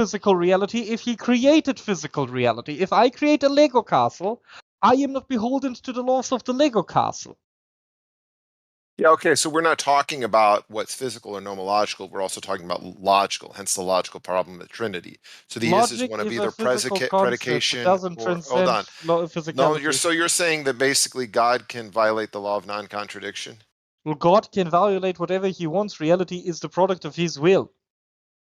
physical reality if he created physical reality. If I create a Lego castle, I am not beholden to the laws of the Lego castle. Yeah, okay, so we're not talking about what's physical or nomological, we're also talking about logical, hence the logical problem of Trinity. So the is Logic one of is a either physical concept. It predication doesn't or, hold transcend on. physicality. No, so you're saying that basically God can violate the law of non-contradiction? Well, God can violate whatever he wants. Reality is the product of his will.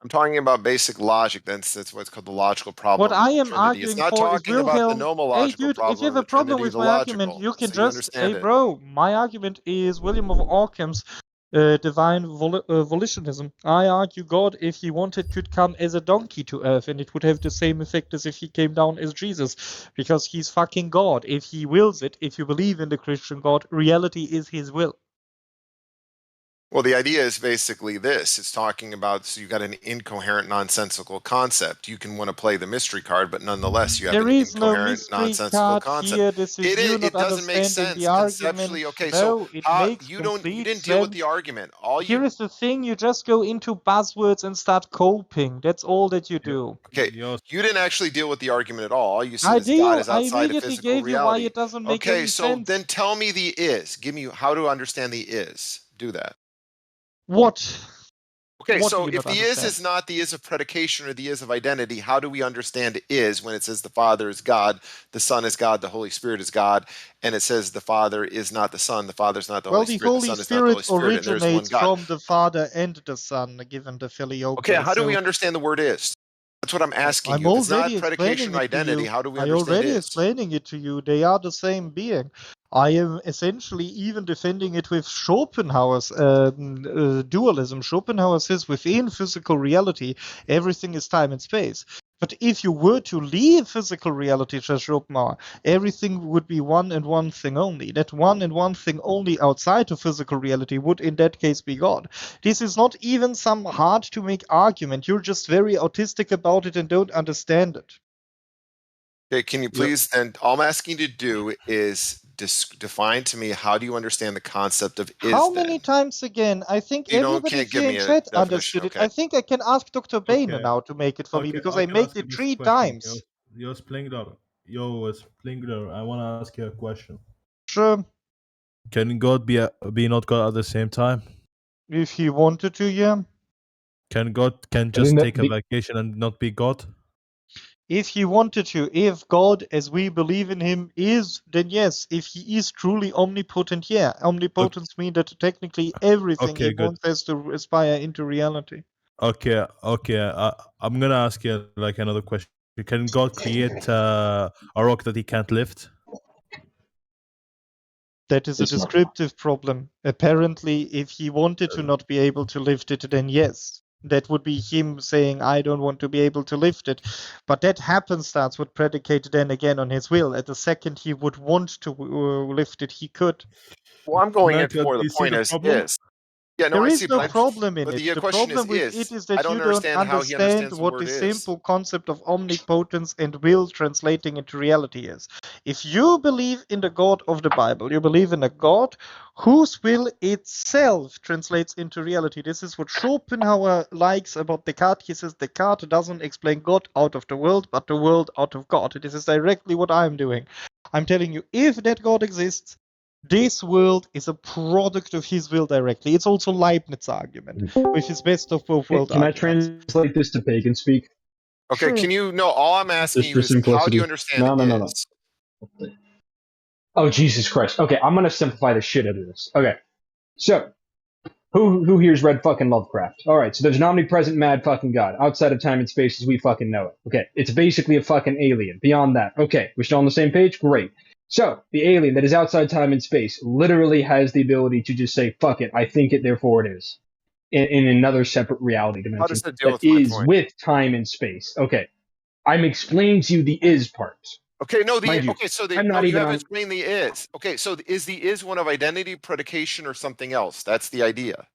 I'm talking about basic logic. That's what's called the logical problem What of I the am Trinity. It's arguing not for is talking about the Wilhelm. Hey, nomological dude, if problem you of have a the problem Trinity, with the my argument, logical. you can So you just, hey, understand it. bro, my argument is William of Ockham's divine volitionism. I argue God, if he wanted, could come as a donkey to earth, and it would have the same effect as if he came down as Jesus, because he's fucking God. If he wills it, if you believe in the Christian God, reality is his will. Well, the idea is basically this. It's talking about, so you've got an incoherent, nonsensical concept. You can want to play the mystery card, but nonetheless, you have There an is no incoherent, mystery nonsensical card concept. here. This is you not It doesn't make understanding sense the argument. conceptually. Okay, No, so it how makes you complete didn't deal with the sense. argument. All Here you is the thing, you just go into buzzwords and start coping. That's all that you do. Okay, you didn't actually deal with the argument at all. All you said I is God do. is I outside of immediately physical gave you why reality. it doesn't make Okay, any so sense. then tell me the is. Give me how to understand the is. Do that. What? Okay, What do so you if not the understand? is not the is of predication or the is of identity, how do we understand is when it says the Father is God, the Son is God, the Holy Spirit is God, and it says the Father is not the Son, the Father is not the Well, Holy the Spirit, the Holy Son is not the Holy Spirit Spirit, and there's one originates God. from the Father and the Son, given the filioque. Okay, how do we understand the word is? That's what I'm asking I'm you. If it's not already predication explaining or it to identity, you. how do we I understand already is? explaining it to you. They are the same being. I am essentially even defending it with Schopenhauer's dualism. Schopenhauer says within physical reality, everything is time and space. But if you were to leave physical reality, says Schopenhauer, everything would be one and one thing only. That one and one thing only outside of physical reality would in that case be God. This is not even some hard to make argument. You're just very autistic about it and don't understand it. Okay, can you please, and all I'm asking you to do is define to me, how do you understand the concept of is How then? many times again? I think You everybody can't give here in me a chat definition, understood it. okay. I think I can ask Dr. Bane Okay. now to make it for me, because I can made ask you it this 3 question. times. Yo, Splingler. Yo, Splingler, I want to ask you a question. Sure. Can God be not God at the same time? If he wanted to, yeah. Can God just take a vacation and not be God? If he wanted to, if God, as we believe in him, is, then yes. If he is truly omnipotent, yeah. Omnipotence means that technically everything he Okay, good. wants has to aspire into reality. Okay. I'm gonna ask you like another question. Can God create a rock that he can't lift? That is a descriptive problem. Apparently, if he wanted to not be able to lift it, then yes. That would be him saying, I don't want to be able to lift it. But that happenstance would predicate then again on his will. At the second he would want to lift it, he could. Well, I'm going into Nyklot, more of do the you see point the as problem? is. Yeah, no, There I is see, no but problem in but it. the The question problem with it is I that don't you don't understand how he understand understands the what word the is. simple concept of omnipotence and will translating into reality is. If you believe in the God of the Bible, you believe in a God whose will itself translates into reality. This is what Schopenhauer likes about Descartes. He says Descartes doesn't explain God out of the world, but the world out of God. This is directly what I'm doing. I'm telling you, if that God exists, this world is a product of his will directly. It's also Leibniz's argument, with his best of both worlds argument. Can I translate this to pagan speak? Okay, Sure. can you, no, all I'm asking Just you for is, how do you simplicity. understand No. is? Oh, Jesus Christ. Okay, I'm gonna simplify the shit out of this. Okay, so, who here's read fucking Lovecraft? Alright, so there's an omnipresent mad fucking god, outside of time and space as we fucking know it. Okay, it's basically a fucking alien. Beyond that, okay, we're still on the same page? Great. So, the alien that is outside time and space literally has the ability to just say, fuck it, I think it, therefore it is. In another separate reality dimension. How does that deal with that my is point? with time and space. Okay, I'm explaining to you the is part. Okay, no, Mind you, okay, so I'm no, not you even haven't on. explained the is. Okay, so is the is one of identity, predication, or something else? That's the idea.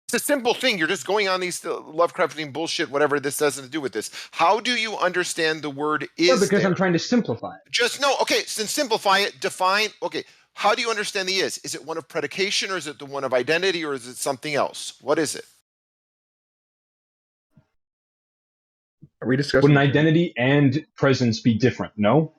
It's a simple thing. You're just going on these Lovecraftian bullshit, whatever this has to do with this. How do you understand the word is No, because there? I'm trying to simplify it. Just no, okay, then simplify it, define, okay. How do you understand the is? Is it one of predication, or is it the one of identity, or is it something else? What is it? Are we discussing? Wouldn't identity and presence be different? No.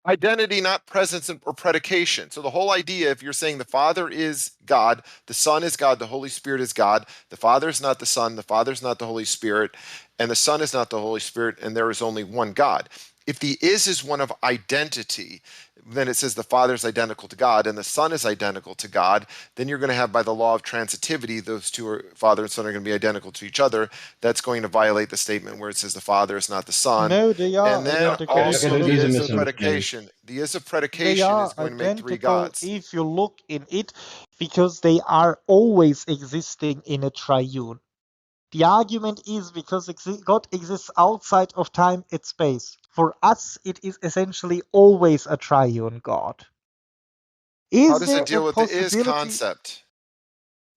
Identity, not presence or predication. So the whole idea, if you're saying the Father is God, the Son is God, the Holy Spirit is God, the Father is not the Son, the Father is not the Holy Spirit, and the Son is not the Holy Spirit, and there is only one God. If the is one of identity, then it says the Father is identical to God and the Son is identical to God, then you're going to have, by the law of transitivity, those two are, Father and Son, are going to be identical to each other. That's going to violate the statement where it says the Father is not the Son. No, they are And then identical. also Okay, the there's a is of misunderstanding. predication. The is of They predication are is going to make three identical gods. if you look in it, because they are always existing in a triune. The argument is because God exists outside of time and space. For us, it is essentially always a triune God. How Is does there it deal a with the is possibility? concept?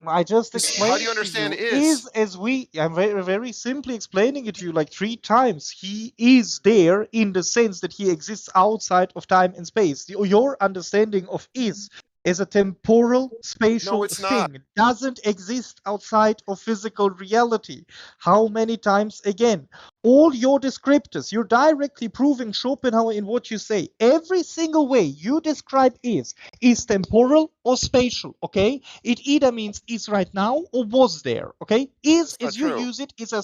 I just How explained do you understand to you. is? As I'm very, very simply explaining it to you like 3 times. He is there in the sense that he exists outside of time and space. Your understanding of is as a temporal, spatial it's not. thing doesn't exist outside of physical reality. How many times again? All your descriptors, you're directly proving Schopenhauer in what you say. Every single way you describe is temporal or spatial, okay? It either means is right now or was there, okay? Is, That's not as you true. use it, is a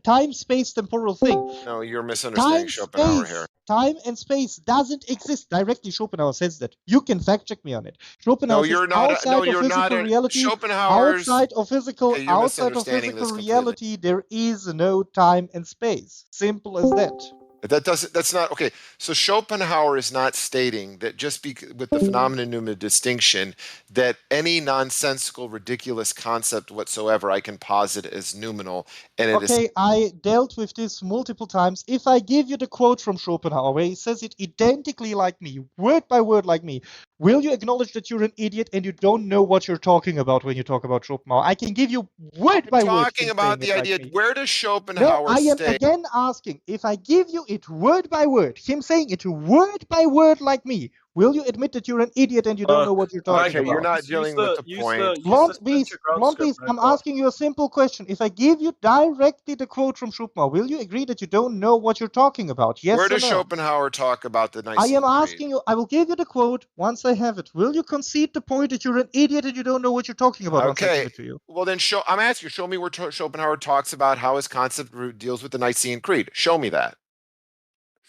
time space temporal thing. No, you're misunderstanding Schopenhauer here. Time and space doesn't exist directly. Schopenhauer says that. You can fact check me on it. Schopenhauer No, says you're not. outside No, of you're not. physical reality, Schopenhauer's. Okay, you're outside of misunderstanding physical this completely. reality, there is no time and space. Simple as that. That's not okay. So Schopenhauer is not stating that just with the phenomenon pneuma distinction that any nonsensical, ridiculous concept whatsoever I can posit as noumenal, and it is. Okay, I dealt with this multiple times. If I give you the quote from Schopenhauer where he says it identically like me, word by word like me, will you acknowledge that you're an idiot and you don't know what you're talking about when you talk about Schopenhauer? I can give you word by word Talking him about saying the it like idea. me. Where does No, Schopenhauer I am state? again asking, if I give you it word by word, him saying it word by word like me, will you admit that you're an idiot and you don't know what you're talking Okay, you're about? not dealing with the point. Blonde beast, I'm asking you a simple question. If I give you directly the quote from Schopenhauer, will you agree that you don't know what you're talking about? Yes Where or does no? Schopenhauer talk about the I Nicene am Creed? asking you, I will give you the quote once I have it. Will you concede the point that you're an idiot and you don't know what you're talking about once I give Okay. it to you? Well, then I'm asking you, show me where Schopenhauer talks about how his concept deals with the Nicene Creed. Show me that.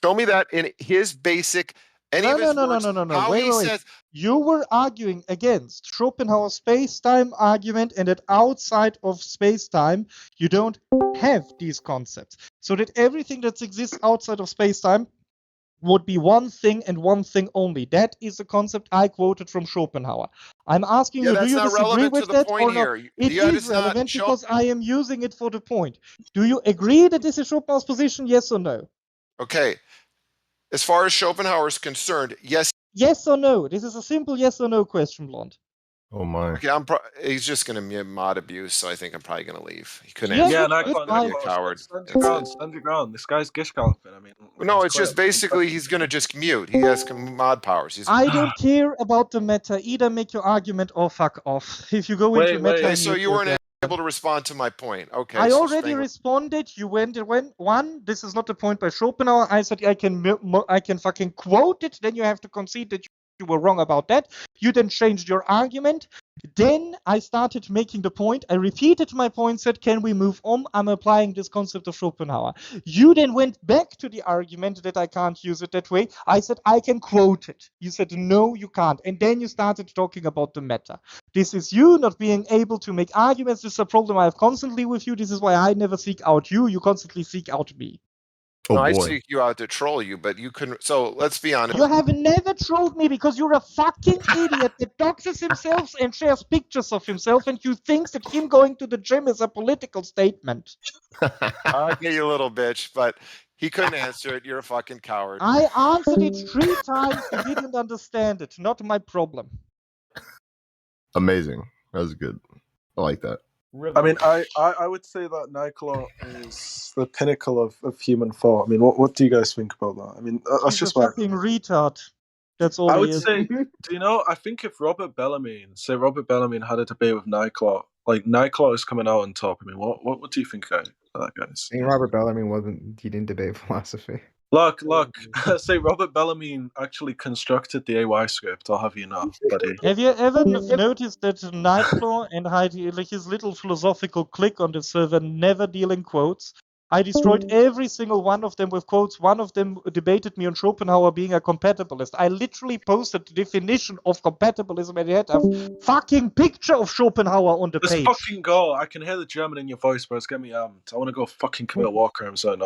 Show me that in his basic, any of his works, how Wait, he wait, wait. says, You were arguing against Schopenhauer's space-time argument and that outside of space-time, you don't have these concepts. So that everything that exists outside of space-time would be one thing and one thing only. That is the concept I quoted from Schopenhauer. I'm asking yeah, you, do that's you not disagree relevant to with the that point or not? here. It That is is not relevant because I am using it for the point. Do you agree that this is Schopenhauer's position, yes or no? Okay. As far as Schopenhauer is concerned, yes. Yes or no? This is a simple yes or no question, Blonde. Oh my. Okay, he's just going to mod abuse, so I think I'm probably going to leave. He couldn't Yeah, answer. Yeah, the question. Nyklot, Be a coward. stand That's your ground, it. stand your ground. This guy's gish galloping. I mean, No, it's quite just basically he's going to just mute. He has mod powers. I don't care about the meta. Either make your argument or fuck off. If you go into Wait, meta, Okay, and so you weren't able to respond to my point. Okay, I so already responded. You went one. This is not the point by Schopenhauer. I said I can fucking quote it. Then you have to concede that you were wrong about that. You then changed your argument. Then I started making the point. I repeated my point. Said, can we move on? I'm applying this concept of Schopenhauer. You then went back to the argument that I can't use it that way. I said I can quote it. You said no, you can't. And then you started talking about the meta. This is you not being able to make arguments. This is a problem I have constantly with you. This is why I never seek out you. You constantly seek out me. No, Oh I boy. seek you out to troll you, but you couldn't. So let's be honest. You have never trolled me because you're a fucking idiot that doxes himself and shares pictures of himself, and you think that him going to the gym is a political statement. Okay, you little bitch, but he couldn't answer it. You're a fucking coward. I answered it 3 times. You didn't understand it. Not my problem. Amazing. That was good. I like that. I mean, I would say that Nyklot is the pinnacle of human thought. I mean, what do you guys think about that? I mean, that's He's just a my. fucking retard. That's all I he would is. say, do you know? I think if Robert Bellarmine had a debate with Nyklot, like Nyklot is coming out on top. I mean, what do you think of that, guys? I think Robert Bellamy he didn't debate philosophy. Look, say Robert Bellamy actually constructed the AY script. I'll have you know, buddy. Have you ever noticed that Nyklot and Heidi, like his little philosophical clique on the server, never deal in quotes? I destroyed every single one of them with quotes. One of them debated me on Schopenhauer being a compatibilist. I literally posted the definition of compatibilism and he had a fucking picture of Schopenhauer on the Let's page. fucking go. I can hear the German in your voice, bro. It's getting me amped. I want to go fucking commit war crimes right now.